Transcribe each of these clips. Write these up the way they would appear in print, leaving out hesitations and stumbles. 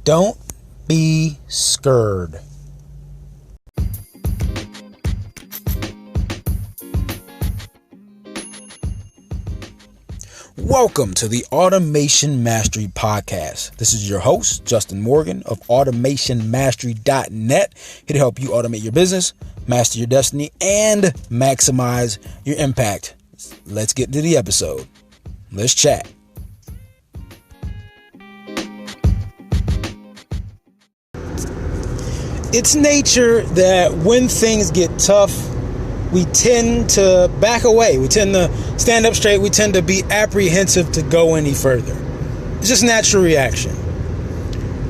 Don't be scared. Welcome to the Automation Mastery Podcast. This is your host, Justin Morgan of automationmastery.net, here to help you automate your business, master your destiny, and maximize your impact. Let's get to the episode. Let's chat. It's nature that when things get tough, we tend to back away. We tend to stand up straight. We tend to be apprehensive to go any further. It's just a natural reaction.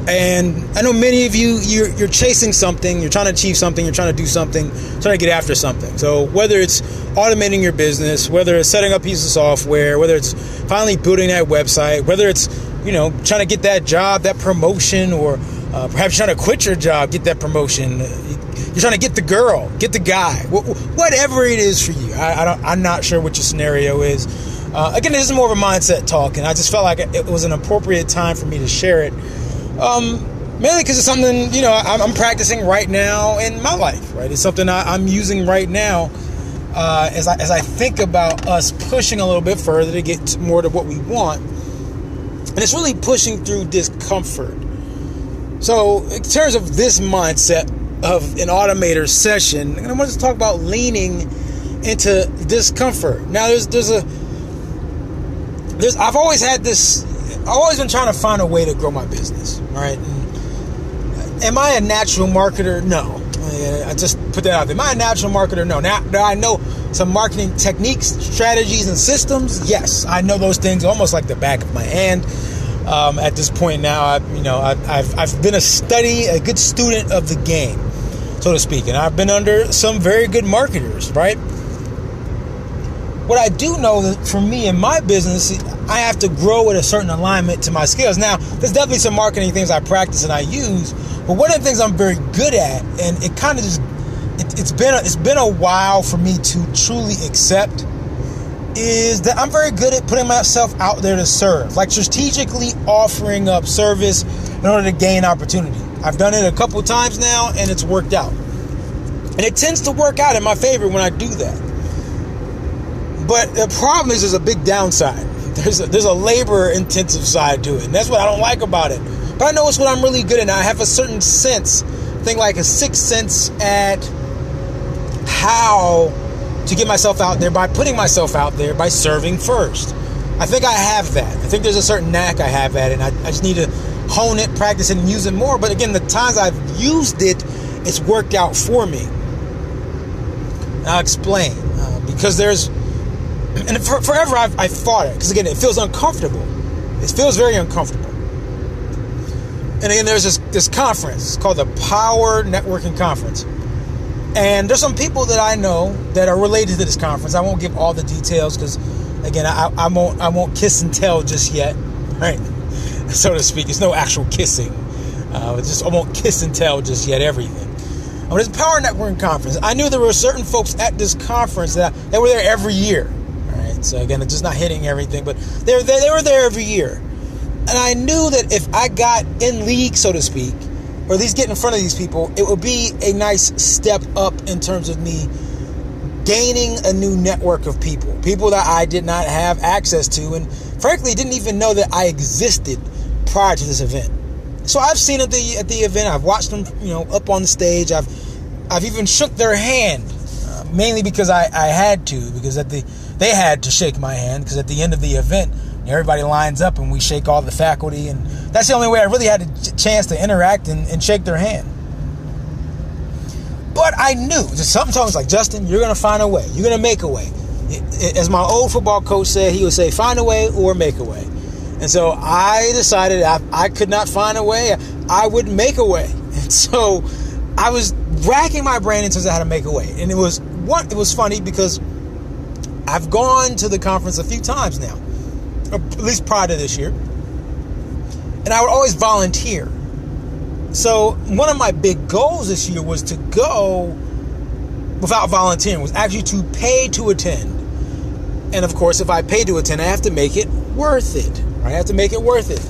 And I know many of you, you're chasing something, you're trying to achieve something, you're trying to do something, trying to get after something. So whether it's automating your business, whether it's setting up a piece of software, whether it's finally building that website, whether it's, trying to get that job, that promotion, or perhaps you're trying to quit your job, get that promotion. You're trying to get the girl, get the guy, whatever it is for you. I'm not sure what your scenario is. Again, this is more of a mindset talk, and I just felt like it was an appropriate time for me to share it. Mainly because it's something, I'm practicing right now in my life, right? It's something I'm using right now as I think about us pushing a little bit further to get more to what we want. And it's really pushing through discomfort. So in terms of this mindset of an automator session, I want to talk about leaning into discomfort. Now, I've always been trying to find a way to grow my business, right? Am I a natural marketer? No. I just put that out there. Am I a natural marketer? No. Now, do I know some marketing techniques, strategies, and systems? Yes. I know those things almost like the back of my hand. At this point now, I've been a good student of the game, so to speak, and I've been under some very good marketers, right? What I do know that for me in my business, I have to grow at a certain alignment to my skills. Now, there's definitely some marketing things I practice and I use, but one of the things I'm very good at, and it kind of it's been a while for me to truly accept, is that I'm very good at putting myself out there to serve, like strategically offering up service in order to gain opportunity. I've done it a couple of times now, and it's worked out. And it tends to work out in my favor when I do that. But the problem is there's a big downside. There's a labor-intensive side to it, and that's what I don't like about it. But I know it's what I'm really good at. I have a certain sense, like a sixth sense at how to get myself out there by putting myself out there by serving first. I think I have that. I think there's a certain knack I have at it, and I just need to hone it, practice it, and use it more. But again, the times I've used it, it's worked out for me. And I'll explain. Because forever I've fought it. Because again, it feels uncomfortable. It feels very uncomfortable. And again, there's this conference. It's called the Power Networking Conference. And there's some people that I know that are related to this conference. I won't give all the details because, again, I won't kiss and tell just yet, right? So to speak. It's no actual kissing. I won't kiss and tell just yet everything. But it's a Power Networking Conference. I knew there were certain folks at this conference that were there every year. All right. So again, it's just not hitting everything, but they were there every year. And I knew that if I got in league, so to speak, or at least get in front of these people, it would be a nice step up in terms of me gaining a new network of people that I did not have access to, and frankly didn't even know that I existed prior to this event. So I've seen at the event, I've watched them, up on the stage. I've even shook their hand, mainly because I had to, because they had to shake my hand, because at the end of the event, everybody lines up and we shake all the faculty, and that's the only way I really had a chance to interact and shake their hand. But I knew, just something told me, like, Justin, you're going to find a way. You're going to make a way. As my old football coach said, he would say, find a way or make a way. And so I decided I could not find a way. I would make a way. And so I was racking my brain in terms of how to make a way. And it was funny because I've gone to the conference a few times now, or at least prior to this year, and I would always volunteer. So one of my big goals this year was to go without volunteering, was actually to pay to attend. And of course, if I pay to attend, I have to make it worth it. Right? I have to make it worth it.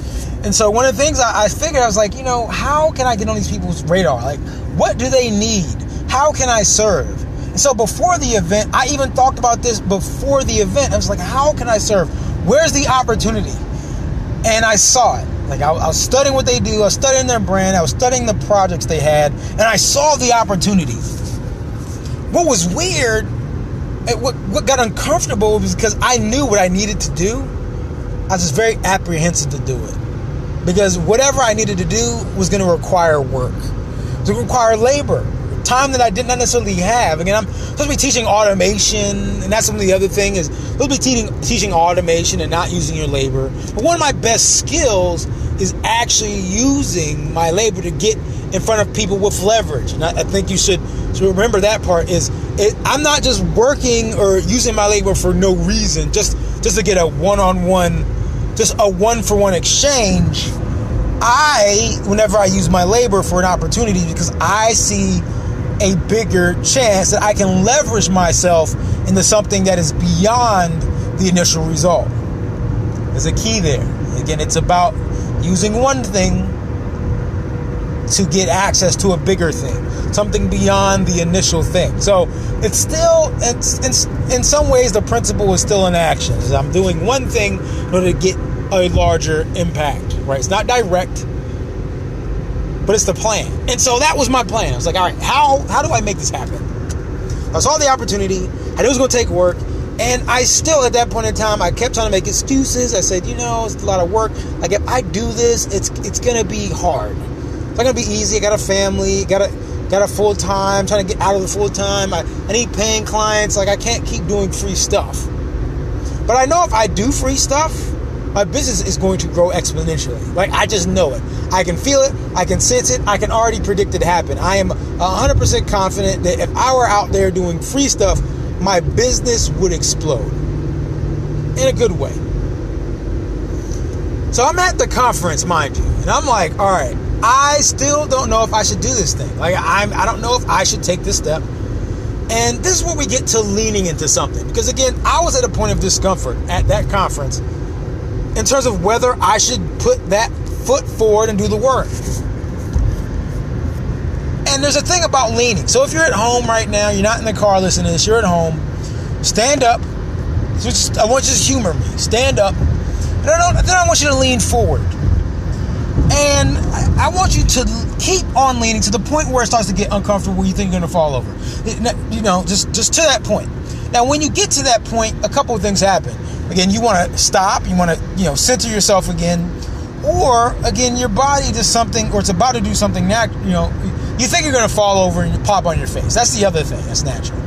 And so one of the things I figured, I was like, how can I get on these people's radar? Like, what do they need? How can I serve? And so before the event, I even talked about this before the event. I was like, how can I serve? Where's the opportunity? And I saw it. Like, I was studying what they do. I was studying their brand. I was studying the projects they had. And I saw the opportunity. What was weird, what got uncomfortable was because I knew what I needed to do. I was just very apprehensive to do it. Because whatever I needed to do was going to require work. It was going to require labor. Time that I did not necessarily have. Again, I'm supposed to be teaching automation, and that's some of the other thing is supposed to be teaching automation and not using your labor. But one of my best skills is actually using my labor to get in front of people with leverage. And I think you should remember that part I'm not just working or using my labor for no reason, just to get a one-on-one, just a one-for-one exchange. Whenever I use my labor for an opportunity, because I see a bigger chance that I can leverage myself into something that is beyond the initial result. There's a key there. Again, it's about using one thing to get access to a bigger thing, something beyond the initial thing. So it's in some ways the principle is still in action. I'm doing one thing in order to get a larger impact, right? It's not direct, but it's the plan. And so that was my plan. I was like, all right, how do I make this happen? I saw the opportunity. I knew it was going to take work. And I still, at that point in time, I kept trying to make excuses. I said, it's a lot of work. Like, if I do this, it's going to be hard. It's not going to be easy. I got a family, got a full-time, trying to get out of the full-time. I need paying clients. Like, I can't keep doing free stuff. But I know if I do free stuff, my business is going to grow exponentially. Like, I just know it. I can feel it. I can sense it. I can already predict it to happen. I am 100% confident that if I were out there doing free stuff, my business would explode in a good way. So I'm at the conference, mind you, and I'm like, all right, I still don't know if I should do this thing. Like, I don't know if I should take this step. And this is where we get to leaning into something. Because again, I was at a point of discomfort at that conference in terms of whether I should put that foot forward and do the work. And there's a thing about leaning. So if you're at home right now, you're not in the car listening to this, you're at home, stand up. I want you to humor me. Stand up. And then I want you to lean forward. And I want you to keep on leaning to the point where it starts to get uncomfortable, where you think you're going to fall over. Just to that point. Now, when you get to that point, a couple of things happen. Again, you want to stop. You want to, center yourself again. Or, again, your body does something, or it's about to do something, you think you're going to fall over and you pop on your face. That's the other thing. That's natural.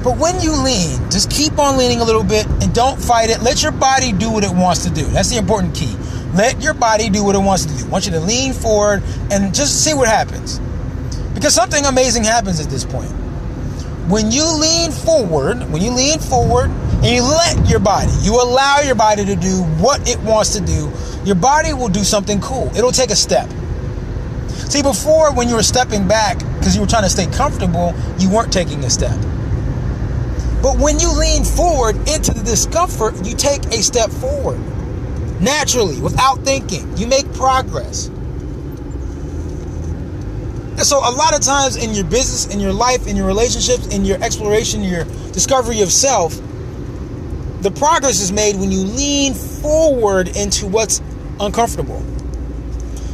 But when you lean, just keep on leaning a little bit and don't fight it. Let your body do what it wants to do. That's the important key. Let your body do what it wants to do. I want you to lean forward and just see what happens. Because something amazing happens at this point. When you lean forward and you let your body, you allow your body to do what it wants to do, your body will do something cool. It'll take a step. See, before, when you were stepping back because you were trying to stay comfortable, you weren't taking a step. But when you lean forward into the discomfort, you take a step forward. Naturally, without thinking, you make progress. And so a lot of times in your business, in your life, in your relationships, in your exploration, your discovery of self, the progress is made when you lean forward into what's uncomfortable.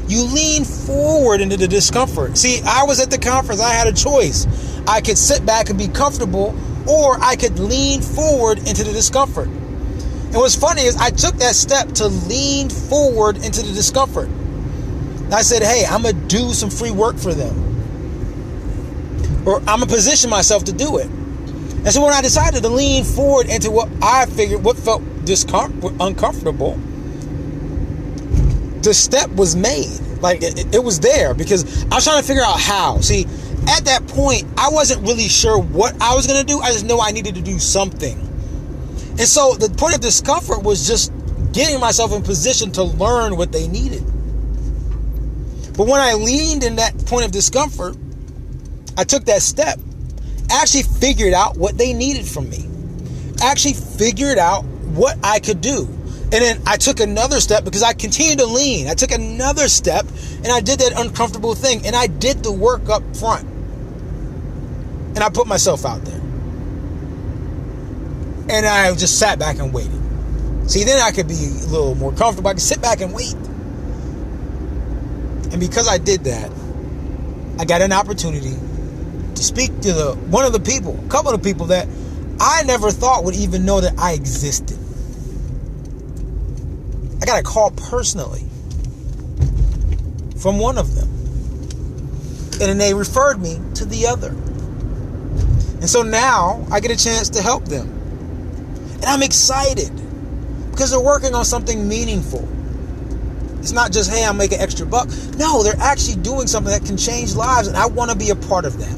You lean forward into the discomfort. See, I was at the conference. I had a choice. I could sit back and be comfortable, or I could lean forward into the discomfort. And what's funny is I took that step to lean forward into the discomfort. And I said, hey, I'm going to do some free work for them. Or I'm going to position myself to do it. And so when I decided to lean forward into what I figured, what felt uncomfortable, the step was made. Like, it was there because I was trying to figure out how. See, at that point, I wasn't really sure what I was going to do. I just knew I needed to do something. And so the point of discomfort was just getting myself in position to learn what they needed. But when I leaned in that point of discomfort, I took that step, actually figured out what they needed from me, actually figured out what I could do, And then I took another step because I continued to lean. I took another step and I did that uncomfortable thing. And I did the work up front. And I put myself out there. And I just sat back and waited. See, then I could be a little more comfortable. I could sit back and wait. And because I did that, I got an opportunity to speak to a couple of people that I never thought would even know that I existed. I got a call personally from one of them. And then they referred me to the other. And so now I get a chance to help them. And I'm excited because they're working on something meaningful. It's not just, hey, I'm making extra buck. No, they're actually doing something that can change lives. And I want to be a part of that.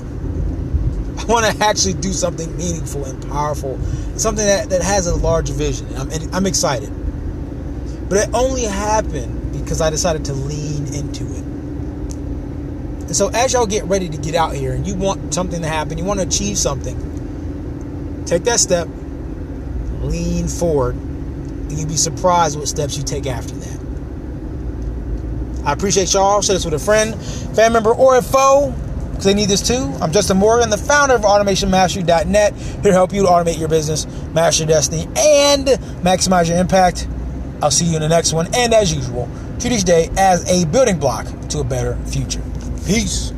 I want to actually do something meaningful and powerful. Something that has a large vision. And I'm excited. But it only happened because I decided to lean into it. And so as y'all get ready to get out here and you want something to happen, you want to achieve something, take that step, lean forward, and you'll be surprised what steps you take after that. I appreciate y'all. Share this with a friend, family member, or a foe, because they need this too. I'm Justin Morgan, the founder of AutomationMastery.net, here to help you to automate your business, master your destiny, and maximize your impact. I'll see you in the next one. And as usual, treat each day as a building block to a better future. Peace.